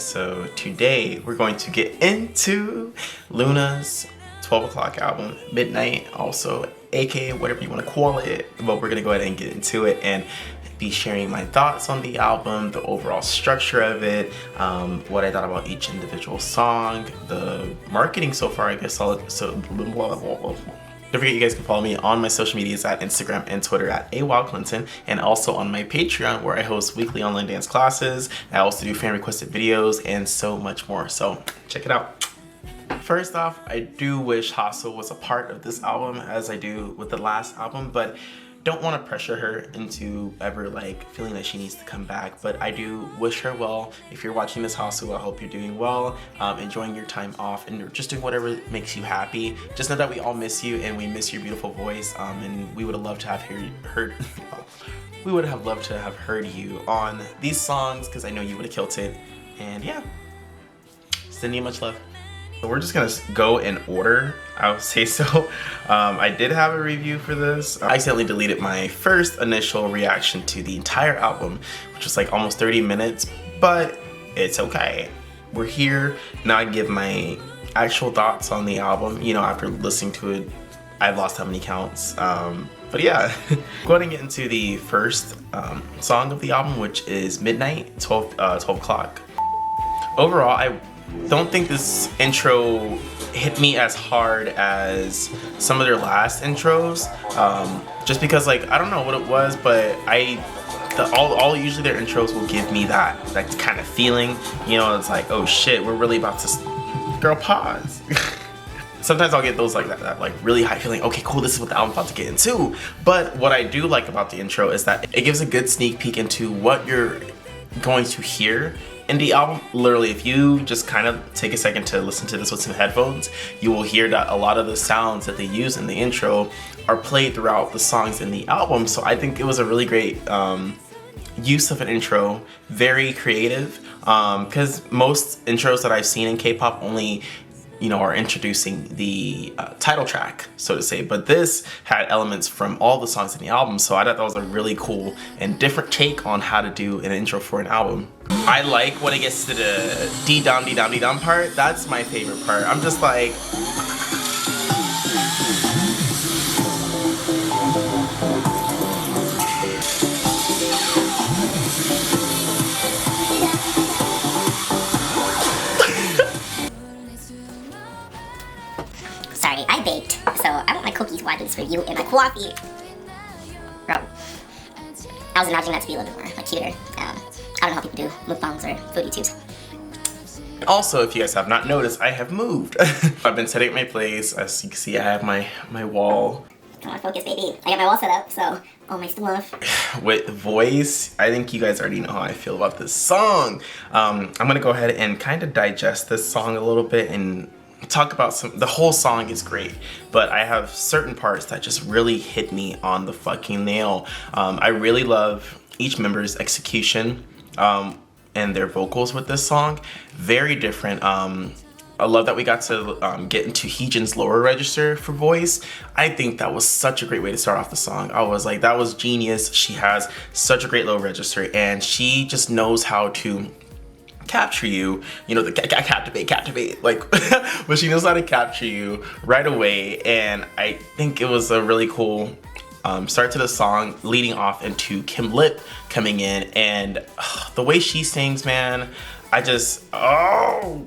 So today we're going to get into LOONA's 12 o'clock album, Midnight, also aka whatever you want to call it, but we're gonna go ahead and get into it and be sharing my thoughts on the album, the overall structure of it, what I thought about each individual song, the marketing so far, I guess. Don't forget you guys can follow me on my social medias at Instagram and Twitter at awildclinton, and also on my Patreon where I host weekly online dance classes. I also do fan requested videos and so much more, so check it out. First off, I do wish Hasso was a part of this album as I do with the last album, but don't want to pressure her into ever like feeling that she needs to come back. But I do wish her well. If you're watching this, Hasso, I hope you're doing well, enjoying your time off, and just doing whatever makes you happy. Just know that we all miss you and we miss your beautiful voice, and we would have loved to have we would have loved to have heard you on these songs because I know you would have killed it. And yeah, sending you much love. So we're just gonna go in order, I would say so. I did have a review for this. I accidentally deleted my first initial reaction to the entire album, which was like almost 30 minutes, but it's okay. We're here. Now I give my actual thoughts on the album. You know, after listening to it, I've lost how many counts. But yeah, go ahead and get into the first song of the album, which is Midnight, 12 o'clock. Overall, I don't think this intro hit me as hard as some of their last intros, just because like I don't know what it was, but all usually their intros will give me that kind of feeling, you know. It's like, oh shit, we're really about to girl pause. Sometimes I'll get those like that like really high feeling, okay cool, this is what the album's about to get into. But what I do like about the intro is that it gives a good sneak peek into what you're going to hear in the album. Literally, if you just kind of take a second to listen to this with some headphones, you will hear that a lot of the sounds that they use in the intro are played throughout the songs in the album. So I think it was a really great use of an intro, very creative, because most intros that I've seen in K-pop only, you know, are introducing the title track, so to say, but this had elements from all the songs in the album, so I thought that was a really cool and different take on how to do an intro for an album. I like when it gets to the dee-dum part. That's my favorite part. I'm just like, sorry, I baked, so I want my cookies while I do this review and my coffee. Bro, I was imagining that to be a little bit more like cuter. I don't know how people do mukbangs or foodie tubes. also, if you guys have not noticed, I have moved. I've been setting up my place. As you can see, I have my wall. Come on, focus, baby. I got my wall set up, so all my stuff. With voice, I think you guys already know how I feel about this song. I'm gonna go ahead and kind of digest this song a little bit and talk about the whole song is great, but I have certain parts that just really hit me on the fucking nail. I really love each member's execution and their vocals with this song. Very different. I love that we got to get into Heejin's lower register for voice. I think that was such a great way to start off the song. I was like, that was genius. She has such a great low register and she just knows how to capture you, you know, the captivate, like, but she knows how to capture you right away. And I think it was a really cool start to the song, leading off into Kim Lip coming in, and the way she sings, man, I just, I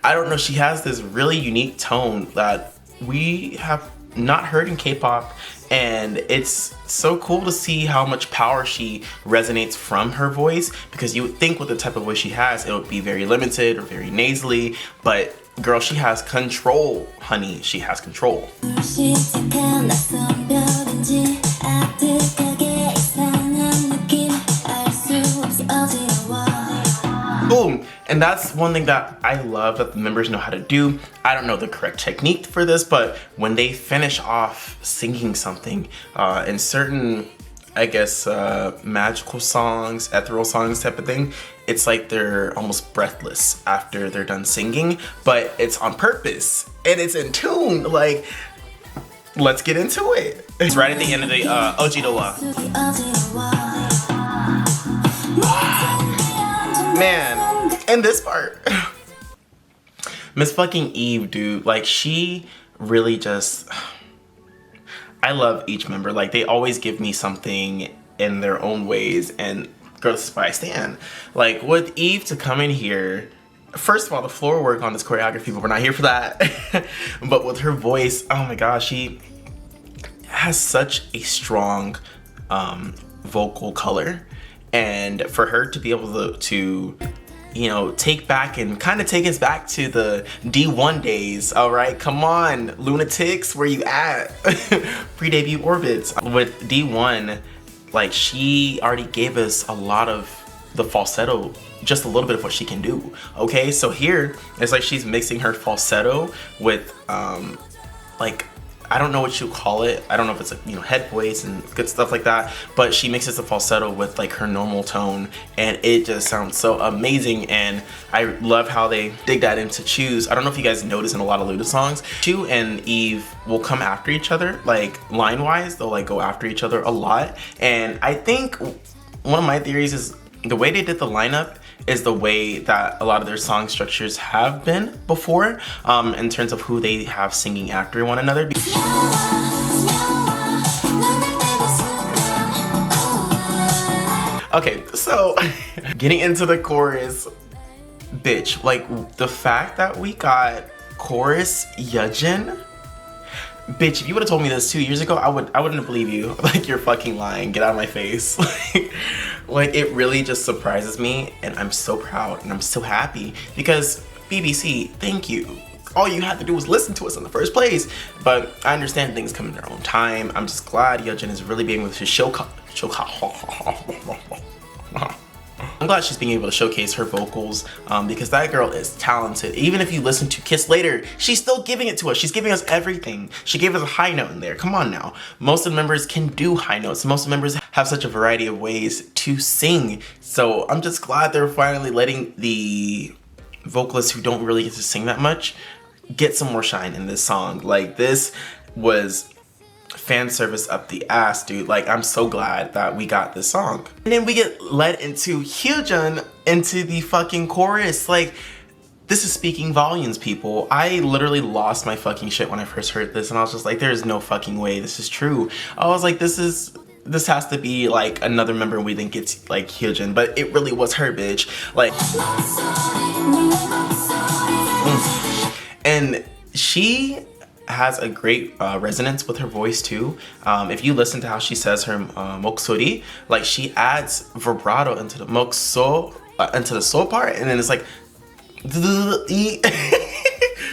don't know, she has this really unique tone that we have not heard in K-pop, and it's so cool to see how much power she resonates from her voice, because you would think with the type of voice she has it would be very limited or very nasally, but girl, she has control, honey. She has control. Boom. And that's one thing that I love that the members know how to do. I don't know the correct technique for this, but when they finish off singing something in certain, I guess, magical songs, ethereal songs type of thing, it's like they're almost breathless after they're done singing, but it's on purpose and it's in tune. Like, let's get into it. It's right at the end of the Ojidowa. Man, and this part. Miss fucking Eve, dude, like she really just, I love each member. Like they always give me something in their own ways, and girl, this is why I stand. Like with Eve to come in here, first of all, the floor work on this choreography, but we're not here for that. But with her voice, oh my gosh, she has such a strong vocal color, and for her to be able to you know, take back and kind of take us back to the D1 days. All right, come on, lunatics, where you at? Pre-debut orbits. With D1, like she already gave us a lot of the falsetto, just a little bit of what she can do. Okay, so here it's like she's mixing her falsetto with like, I don't know what you call it. I don't know if it's like, you know, head voice and good stuff like that, but she mixes the falsetto with like her normal tone, and it just sounds so amazing. And I love how they dig that into Choose. I don't know if you guys notice in a lot of LOONA songs, Chu and Eve will come after each other, like line wise, they'll like go after each other a lot. And I think one of my theories is the way they did the lineup is the way that a lot of their song structures have been before, in terms of who they have singing after one another. Okay, so getting into the chorus, bitch, like the fact that we got chorus Yejin, bitch, if you would have told me this 2 years ago, I wouldn't believe you. Like, you're fucking lying. Get out of my face. Like, it really just surprises me, and I'm so proud and I'm so happy because BBC, thank you. All you had to do was listen to us in the first place. But I understand things come in their own time. I'm just glad Yejin is really being able to I'm glad she's being able to showcase her vocals, because that girl is talented. Even if you listen to Kiss Later, she's still giving it to us. She's giving us everything. She gave us a high note in there. Come on now. Most of the members can do high notes. Most of the members have such a variety of ways to sing. So I'm just glad they're finally letting the vocalists who don't really get to sing that much get some more shine in this song. Like, this was fan service up the ass, dude. Like, I'm so glad that we got this song. And then we get led into Hyojin into the fucking chorus. Like, this is speaking volumes, people. I literally lost my fucking shit when I first heard this, and I was just like, there's no fucking way this is true. I was like, this has to be like another member we think it's like Hyojin, but it really was her, bitch. Like, and she has a great resonance with her voice too. If you listen to how she says her moksori, like she adds vibrato into the into the so part, and then it's like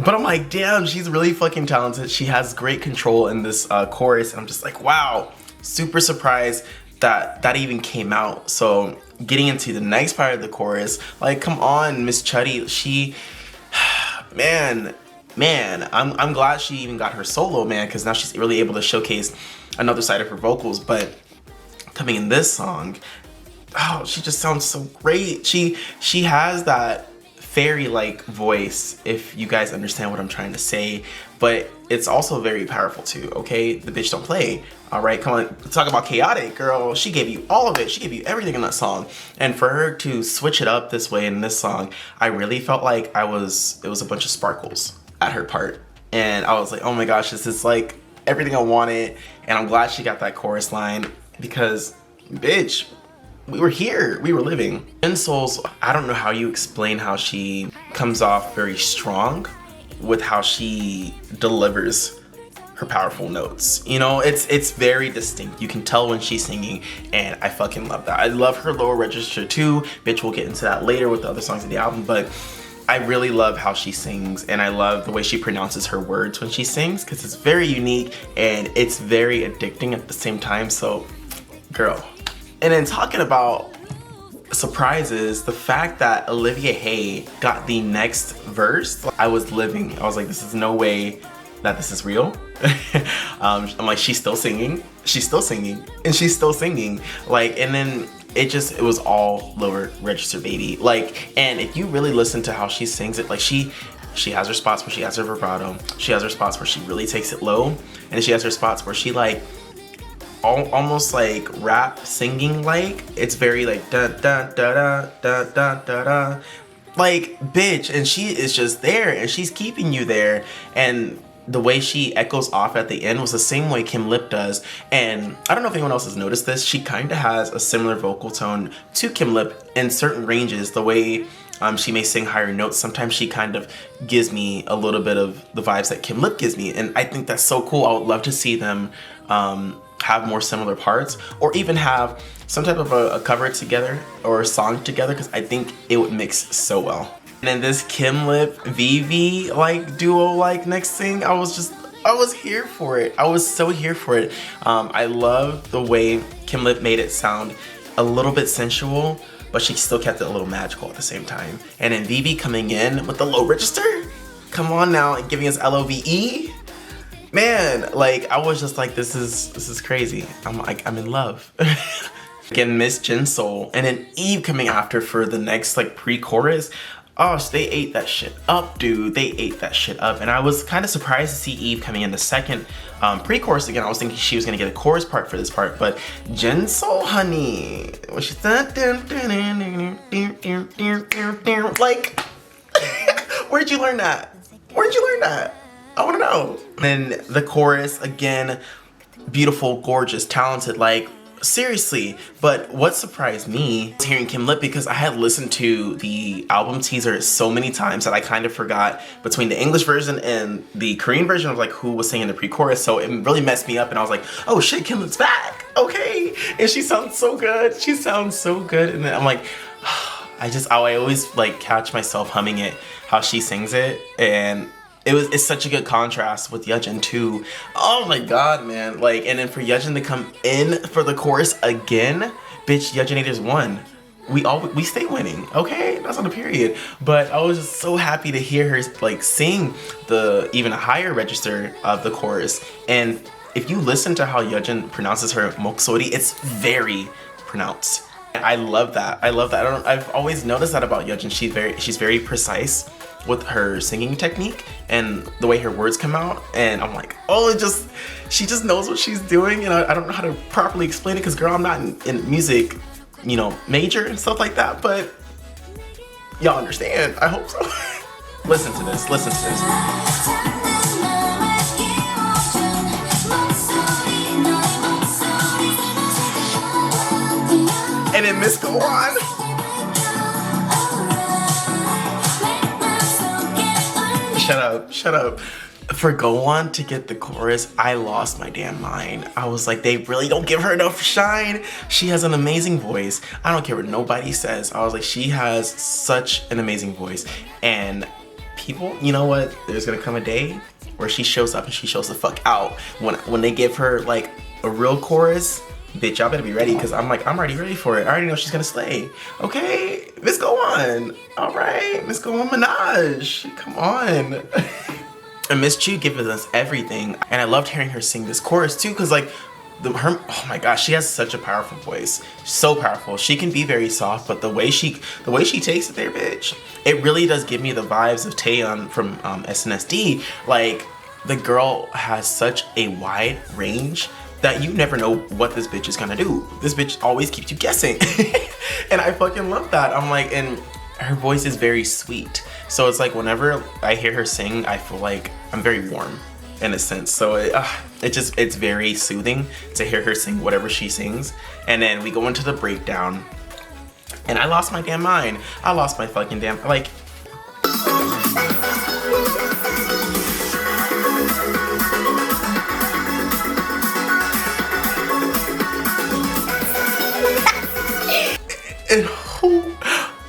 but I'm like, damn, she's really fucking talented. She has great control in this chorus, and I'm just like, wow, super surprised that that even came out. So getting into the next part of the chorus, like, come on, Miss Chuddy, she man, I'm glad she even got her solo, man, because now she's really able to showcase another side of her vocals. But coming in this song, oh, she just sounds so great. She has that fairy-like voice, if you guys understand what I'm trying to say, but it's also very powerful too, okay? The bitch don't play, all right? Come on, talk about chaotic, girl. She gave you all of it. She gave you everything in that song. And for her to switch it up this way in this song, I really felt like it was a bunch of sparkles at her part. And I was like, oh my gosh, this is like everything I wanted. And I'm glad she got that chorus line because, bitch, we were here, we were living. In Souls, I don't know how you explain how she comes off very strong with how she delivers her powerful notes. You know, it's very distinct. You can tell when she's singing, and I fucking love that. I love her lower register too. Bitch, we'll get into that later with the other songs in the album, but I really love how she sings, and I love the way she pronounces her words when she sings, because it's very unique and it's very addicting at the same time. So, girl. And then talking about surprises, the fact that Olivia Hay got the next verse, I was living. I was like, this is no way that this is real. I'm like, she's still singing, and she's still singing. Like, and then it was all lower register, baby. Like, and if you really listen to how she sings it, like she has her spots where she has her vibrato, she has her spots where she really takes it low, and she has her spots where she like almost like rap singing like. It's very like da da da da da da da da. Like, bitch, and she is just there and she's keeping you there. And the way she echoes off at the end was the same way Kim Lip does. And I don't know if anyone else has noticed this, she kind of has a similar vocal tone to Kim Lip in certain ranges. The way she may sing higher notes, sometimes she kind of gives me a little bit of the vibes that Kim Lip gives me. And I think that's so cool. I would love to see them have more similar parts, or even have some type of a cover together or a song together, because I think it would mix so well. And then this Kim Lip Vivi like duo like next thing, I was here for it. I was so here for it. I love the way Kim Lip made it sound a little bit sensual, but she still kept it a little magical at the same time. And then Vivi coming in with the low register, come on now, and giving us LOVE. Man, like I was just like, this is crazy. I'm in love. Again, Miss Jin Soul, and then Eve coming after for the next like pre-chorus. Oh, they ate that shit up, dude. They ate that shit up. And I was kind of surprised to see Eve coming in the second pre-chorus again. I was thinking she was gonna get a chorus part for this part, but Jin Soul, honey, when she's like, where'd you learn that? Where'd you learn that? I wanna know. Then the chorus, again, beautiful, gorgeous, talented, like, seriously. But what surprised me was hearing Kim Lip, because I had listened to the album teaser so many times that I kind of forgot between the English version and the Korean version of like who was singing the pre-chorus. So it really messed me up, and I was like, oh shit, Kim Lip's back, okay. And she sounds so good. She sounds so good. And then I'm like, I always like catch myself humming it, how she sings it. And it's such a good contrast with Yejin too. Oh my god, man. Like, and then for Yejin to come in for the chorus again, bitch, Yejinators won. We stay winning, okay? That's on the period. But I was just so happy to hear her like sing the even higher register of the chorus. And if you listen to how Yejin pronounces her moksori, it's very pronounced. I love that. I love that. I've always noticed that about Yejin. She's very precise with her singing technique and the way her words come out, and I'm like, oh, she just knows what she's doing. And I don't know how to properly explain it, because girl, I'm not in music, you know, major and stuff like that, but y'all understand. I hope so. Listen to this. And then Miss Go On. Shut up. For Go On to get the chorus, I lost my damn mind. I was like, they really don't give her enough shine. She has an amazing voice. I don't care what nobody says. I was like, she has such an amazing voice. And people, you know what? There's gonna come a day where she shows up and she shows the fuck out. When they give her like a real chorus, bitch, y'all better be ready, because I'm already ready for it. I already know she's gonna slay. Okay, Miss Go On. All right, Miss Go On Minaj. Come on. And Miss Chu giving us everything. And I loved hearing her sing this chorus too, because like, oh my gosh, she has such a powerful voice. So powerful. She can be very soft, but the way she takes it there, bitch, it really does give me the vibes of Taeyeon from SNSD. Like, the girl has such a wide range that you never know what this bitch is gonna do. This bitch always keeps you guessing. And I fucking love that. I'm like, and her voice is very sweet. So it's like whenever I hear her sing, I feel like I'm very warm in a sense. So it's very soothing to hear her sing whatever she sings. And then we go into the breakdown, and I lost my damn mind. I lost my fucking damn, like, and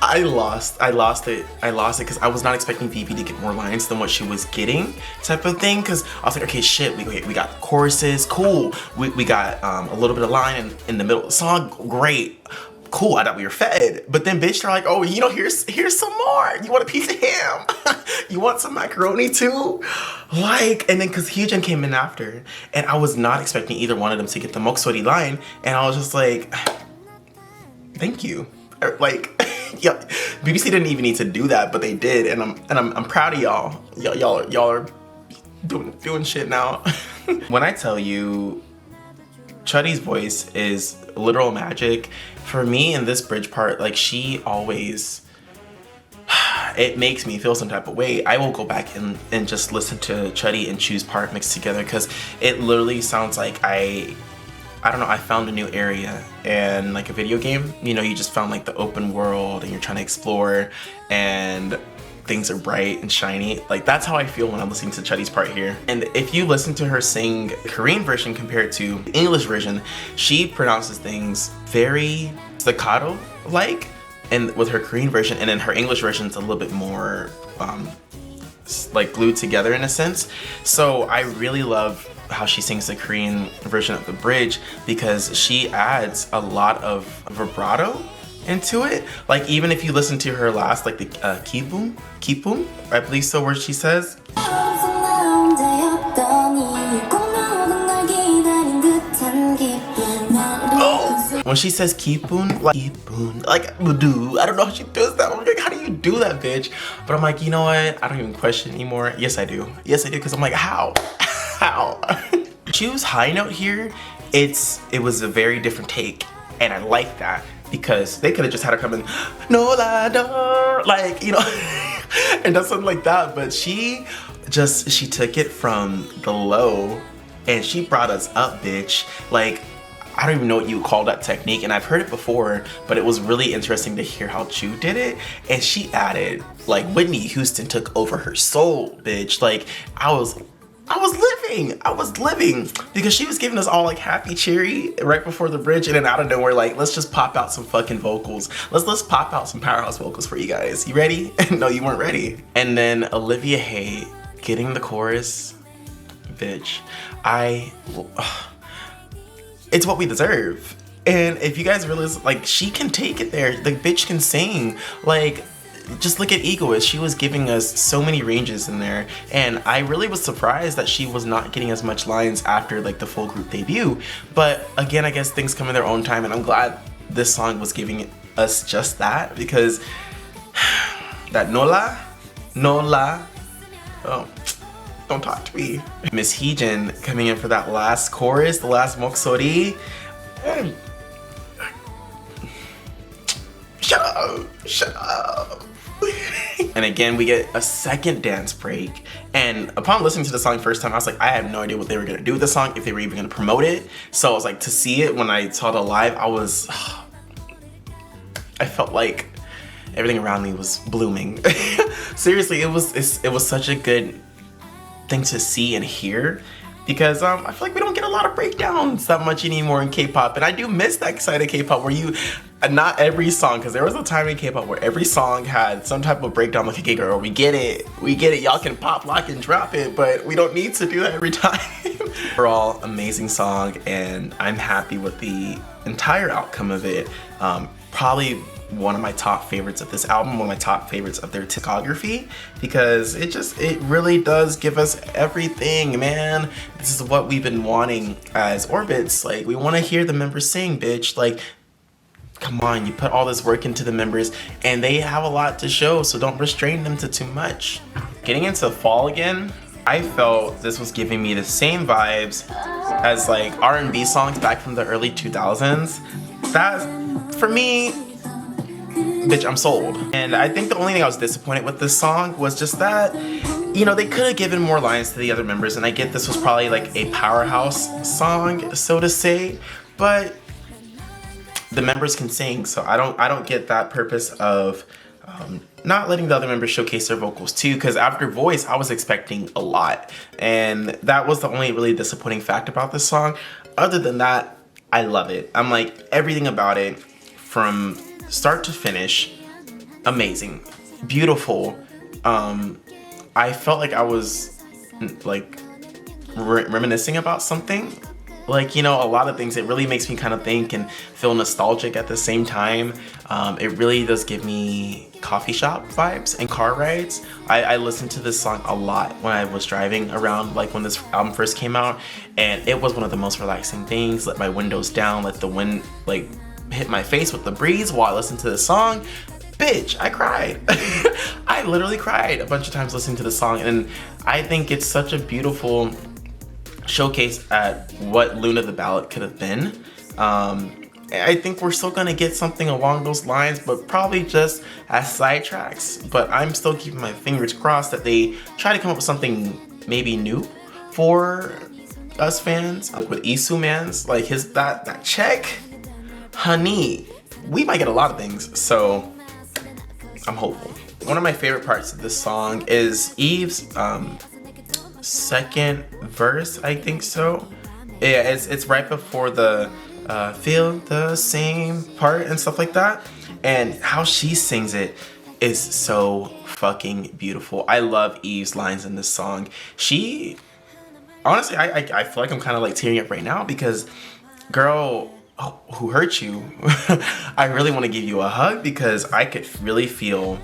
I lost it because I was not expecting Vivi to get more lines than what she was getting, type of thing. Because I was like, okay, shit, we got choruses, cool. We got a little bit of line in the middle of the song, great, cool. I thought we were fed, but then bitch, they're like, oh, you know, here's some more. You want a piece of ham? You want some macaroni too? Like, and then because Hyojin came in after, and I was not expecting either one of them to get the moksori line, and I was just like, thank you. Like, yeah, BBC didn't even need to do that, but they did, and I'm proud of y'all. Y'all are doing shit now. When I tell you, Chuddy's voice is literal magic. For me in this bridge part, like she always, it makes me feel some type of way. I will go back and just listen to Chuddy and Chu's part mixed together because it literally sounds like I don't know, I found a new area and like a video game. You know, you just found like the open world and you're trying to explore and things are bright and shiny. Like that's how I feel when I'm listening to Chuddy's part here. And if you listen to her sing the Korean version compared to the English version, she pronounces things very staccato like, and with her Korean version, and then her English version is a little bit more like glued together in a sense. So I really love how she sings the Korean version of the bridge because she adds a lot of vibrato into it. Like even if you listen to her last, like the Kipum, I believe so, where she says when she says Kipun, like I don't know how she does that. I'm like, how do you do that, bitch? But I'm like, you know what? I don't even question anymore. Yes, I do. Yes, I do, because I'm like, how? How? Chu's high note here, it was a very different take, and I like that because they could have just had her come in, no la no, like, you know, and done something like that. But she took it from the low and she brought us up, bitch. Like, I don't even know what you would call that technique, and I've heard it before, but it was really interesting to hear how Chu did it. And she added, like, Whitney Houston took over her soul, bitch. Like, I was living because she was giving us all like happy cheery right before the bridge, and then out of nowhere, like, let's just pop out some fucking vocals. Let's pop out some powerhouse vocals for you guys. You ready? No, you weren't ready. And then Olivia Hay getting the chorus, bitch. It's what we deserve. And if you guys realize, like, she can take it there. The bitch can sing. Like, just look at Egoist. She was giving us so many ranges in there. And I really was surprised that she was not getting as much lines after like the full group debut. But again, I guess things come in their own time, and I'm glad this song was giving us just that, because that Nola, oh, don't talk to me. Miss Heejin coming in for that last chorus, the last moksori. Shut up. And again, we get a second dance break. And upon listening to the song first time, I was like, I have no idea what they were gonna do with the song, if they were even gonna promote it. So I was like, to see it when I saw the live, I felt like everything around me was blooming. Seriously, it was such a good thing to see and hear, because I feel like we don't get a lot of breakdowns that much anymore in K-pop, and I do miss that side of K-pop where you, not every song, because there was a time in K-pop where every song had some type of breakdown, like, okay girl, we get it, y'all can pop, lock, and drop it, but we don't need to do that every time. Overall, amazing song, and I'm happy with the entire outcome of it. Probably one of my top favorites of this album, one of my top favorites of their discography, because it really does give us everything, man. This is what we've been wanting as Orbits. Like, we want to hear the members sing, bitch. Like, come on, you put all this work into the members, and they have a lot to show, so don't restrain them to too much. Getting into fall again, I felt this was giving me the same vibes as like R&B songs back from the early 2000s. That, for me, bitch, I'm sold. And I think the only thing I was disappointed with this song was just that, you know, they could have given more lines to the other members, and I get this was probably like a powerhouse song, so to say, but the members can sing, so I don't get that purpose of not letting the other members showcase their vocals too, because after voice, I was expecting a lot, and that was the only really disappointing fact about this song. Other than that, I love it. I'm like, everything about it from start to finish, amazing, beautiful. I felt like I was like reminiscing about something. Like, you know, a lot of things, it really makes me kind of think and feel nostalgic at the same time. It really does give me coffee shop vibes and car rides. I listened to this song a lot when I was driving around, like when this album first came out, and it was one of the most relaxing things. Let my windows down, let the wind like hit my face with the breeze while I listened to the song. Bitch, I cried. I literally cried a bunch of times listening to the song, and I think it's such a beautiful showcase at what Luna the Ballad could have been. I think we're still gonna get something along those lines, but probably just as sidetracks. But I'm still keeping my fingers crossed that they try to come up with something maybe new for us fans. With Isu Mans, like that check, honey, we might get a lot of things. So I'm hopeful. One of my favorite parts of this song is Eve's second verse, I think so. Yeah, it's right before the feel the same part and stuff like that, and how she sings it is so fucking beautiful. I love Eve's lines in this song. She honestly, I feel like I'm kind of like tearing up right now because, girl, who hurt you? I really want to give you a hug because I could really feel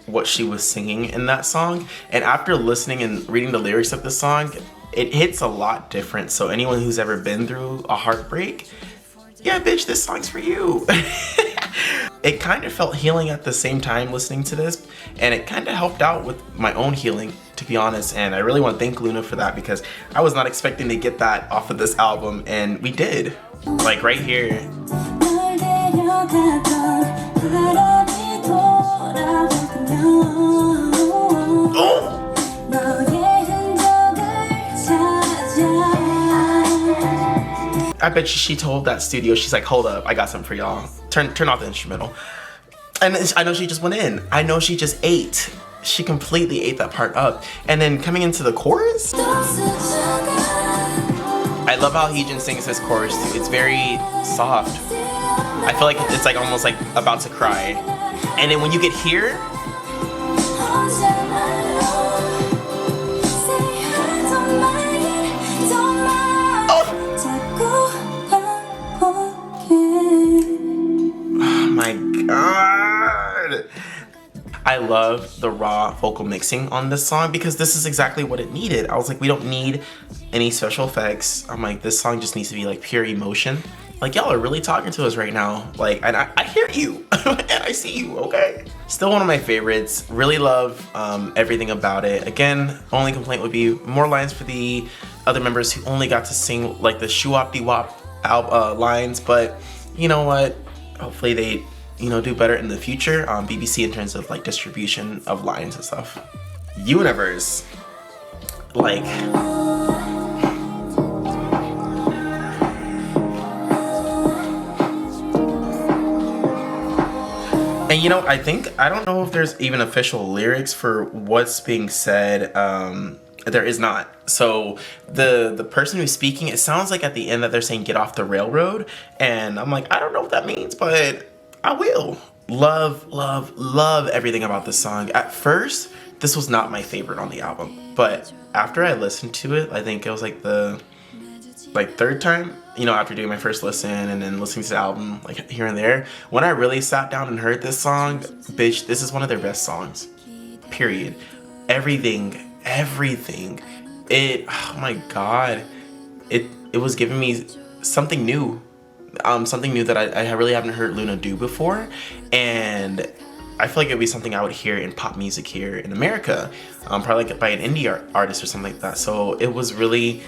what she was singing in that song. And after listening and reading the lyrics of the song, it hits a lot different. So anyone who's ever been through a heartbreak, yeah, bitch, this song's for you. It kind of felt healing at the same time listening to this, and it kind of helped out with my own healing, to be honest. And I really want to thank Luna for that because I was not expecting to get that off of this album, and we did. Like right here. Oh! I bet you she told that studio, she's like, hold up, I got something for y'all. Turn off the instrumental. And I know she just went in. I know she just ate. She completely ate that part up. And then coming into the chorus, I love how Heejin sings this chorus too. It's very soft. I feel like it's like almost like about to cry. And then when you get here, my God. I love the raw vocal mixing on this song because this is exactly what it needed. I was like, we don't need any special effects. I'm like, this song just needs to be like pure emotion. Like, y'all are really talking to us right now. Like, and I hear you and I see you, okay? Still one of my favorites. Really love everything about it. Again, only complaint would be more lines for the other members who only got to sing like the shoo-wop-de-wop lines, but you know what? Hopefully they, you know, do better in the future on BBC in terms of like distribution of lines and stuff. Universe, like, and you know, I don't know if there's even official lyrics for what's being said. There is not. So the person who's speaking, it sounds like at the end that they're saying get off the railroad, and I'm like, I don't know what that means, but I will. Love, love, love everything about this song. At first, this was not my favorite on the album, but after I listened to it, I think it was like the third time, you know, after doing my first listen and then listening to the album like here and there, when I really sat down and heard this song, bitch, this is one of their best songs, period. Everything, oh my God, it was giving me something new. Something new that I really haven't heard Loona do before, and I feel like it'd be something I would hear in pop music here in America, probably like by an indie artist or something like that. So it was really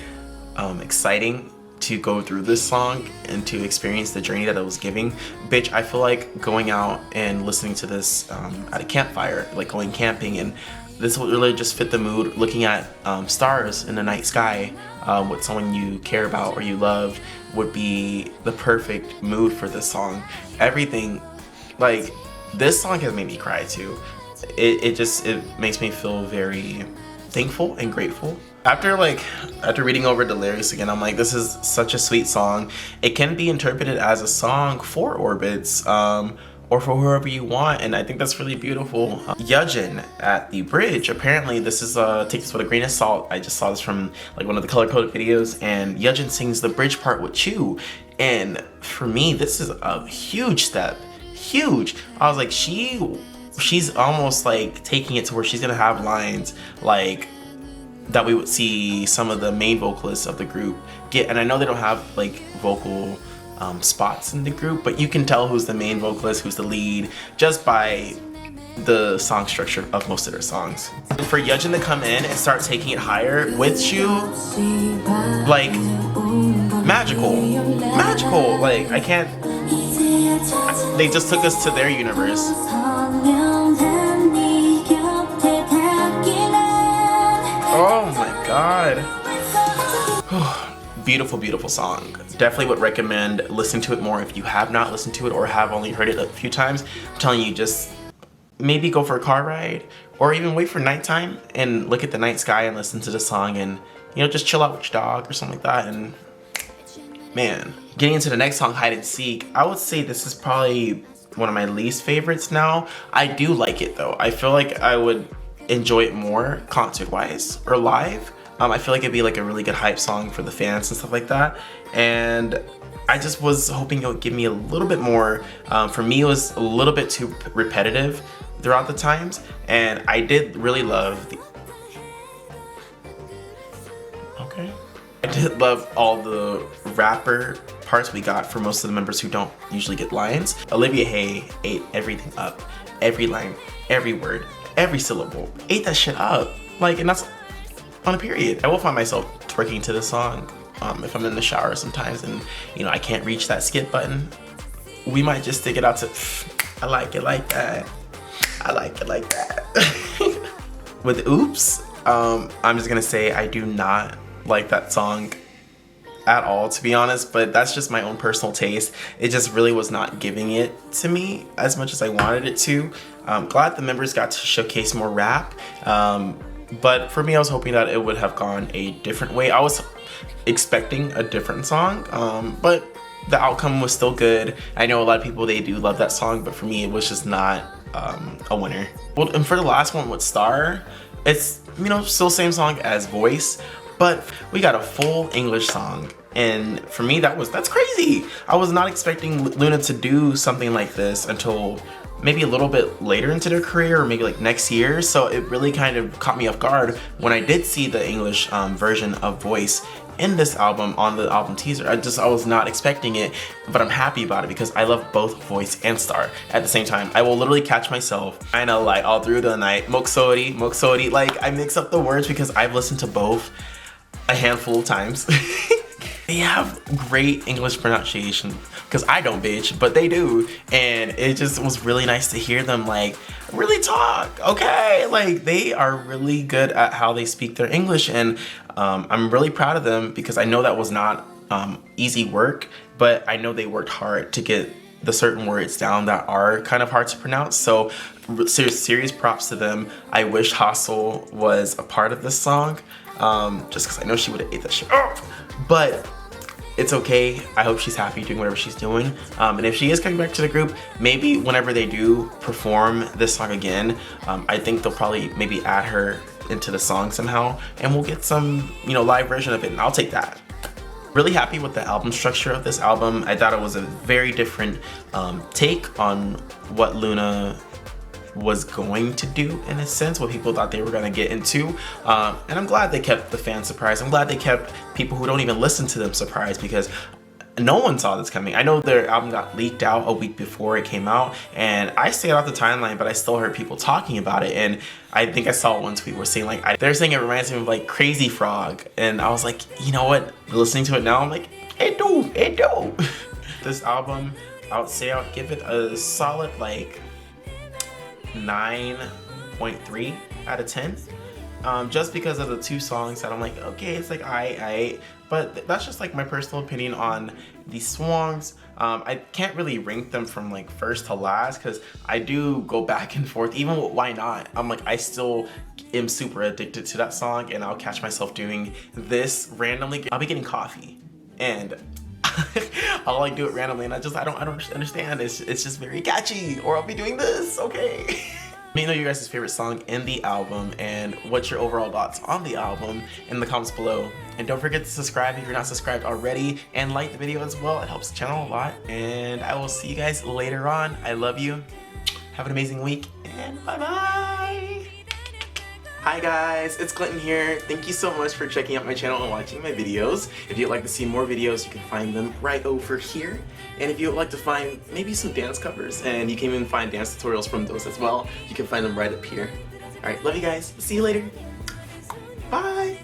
exciting to go through this song and to experience the journey that it was giving. Bitch, I feel like going out and listening to this at a campfire, like going camping, and this would really just fit the mood, looking at stars in the night sky with someone you care about or you love would be the perfect mood for this song. Everything, like, this song has made me cry too. It makes me feel very thankful and grateful. After reading over the lyrics again, I'm like, this is such a sweet song. It can be interpreted as a song for Orbits, or for whoever you want, and I think that's really beautiful. Yujin at the bridge, apparently this is, take this with a grain of salt, I just saw this from like one of the color-coded videos, and Yujin sings the bridge part with Chu, and for me, this is a huge step, huge. I was like, she's almost like taking it to where she's gonna have lines like that we would see some of the main vocalists of the group get, and I know they don't have like vocal spots in the group, but you can tell who's the main vocalist, who's the lead, just by the song structure of most of their songs. For Yejin to come in and start taking it higher with Shu, like, magical. Like, I can't, they just took us to their universe. Oh my god. Beautiful, beautiful song. Definitely would recommend listening to it more if you have not listened to it or have only heard it a few times. I'm telling you, just maybe go for a car ride or even wait for nighttime and look at the night sky and listen to the song and, you know, just chill out with your dog or something like that. And man, getting into the next song, Hide and Seek, I would say this is probably one of my least favorites now. I do like it though. I feel like I would enjoy it more concert-wise or live. I feel like it'd be like a really good hype song for the fans and stuff like that. And I just was hoping it would give me a little bit more. For me, it was a little bit too repetitive throughout the times. And I did really love the... Okay. I did love all the rapper parts we got for most of the members who don't usually get lines. Olivia Hay ate everything up. Every line, every word, every syllable. Ate that shit up. Like, and that's on a period. I will find myself twerking to this song if I'm in the shower sometimes and, you know, I can't reach that skip button. We might just stick it out to, I like it like that. I like it like that. With Oops, I'm just gonna say I do not like that song at all, to be honest, but that's just my own personal taste. It just really was not giving it to me as much as I wanted it to. I'm glad the members got to showcase more rap. But for me, I was hoping that it would have gone a different way. I was expecting a different song, but the outcome was still good. I know a lot of people, they do love that song, but for me, it was just not a winner. Well, and for the last one with Star, it's, you know, still same song as Voice, but we got a full English song. And for me, that's crazy. I was not expecting LOONA to do something like this until maybe a little bit later into their career or maybe like next year. So it really kind of caught me off guard when I did see the English version of Voice in this album on the album teaser. I was not expecting it, but I'm happy about it because I love both Voice and Star at the same time. I will literally catch myself kind of like all through the night, Moksori, like I mix up the words because I've listened to both a handful of times. They have great English pronunciation because I don't, bitch, but they do. And it just was really nice to hear them like really talk, okay? Like they are really good at how they speak their English, and I'm really proud of them because I know that was not easy work, but I know they worked hard to get the certain words down that are kind of hard to pronounce. So serious props to them. I wish Hustle was a part of this song, just because I know she would have ate that shit up. But it's okay. I hope she's happy doing whatever she's doing. And if she is coming back to the group, maybe whenever they do perform this song again, I think they'll probably maybe add her into the song somehow, and we'll get some, you know, live version of it, and I'll take that. Really happy with the album structure of this album. I thought it was a very different take on what LOONA was going to do, in a sense, what people thought they were going to get into, and I'm glad they kept the fans surprised. I'm glad they kept people who don't even listen to them surprised, because no one saw this coming. I know their album got leaked out a week before it came out, and I stayed off the timeline, but I still heard people talking about it. And I think I saw one tweet where saying like, they're saying it reminds me of like Crazy Frog, and I was like, you know what, listening to it now, I'm like, it do. This album, I would say I would give it a solid like 9.3 out of 10, just because of the two songs that I'm like, okay, it's like I but that's just like my personal opinion on these songs. I can't really rank them from like first to last because I do go back and forth. Even with Why Not, I'm like, I still am super addicted to that song, and I'll catch myself doing this randomly. I'll be getting coffee and I'll like do it randomly, and I don't understand. It's just very catchy. Or I'll be doing this, okay? Let me know your guys' favorite song in the album and what's your overall thoughts on the album in the comments below. And don't forget to subscribe if you're not subscribed already, and like the video as well. It helps the channel a lot. And I will see you guys later on. I love you. Have an amazing week, and bye-bye. Hi guys, it's Clinton here. Thank you so much for checking out my channel and watching my videos. If you'd like to see more videos, you can find them right over here. And if you'd like to find maybe some dance covers, and you can even find dance tutorials from those as well, you can find them right up here. Alright, love you guys. See you later. Bye!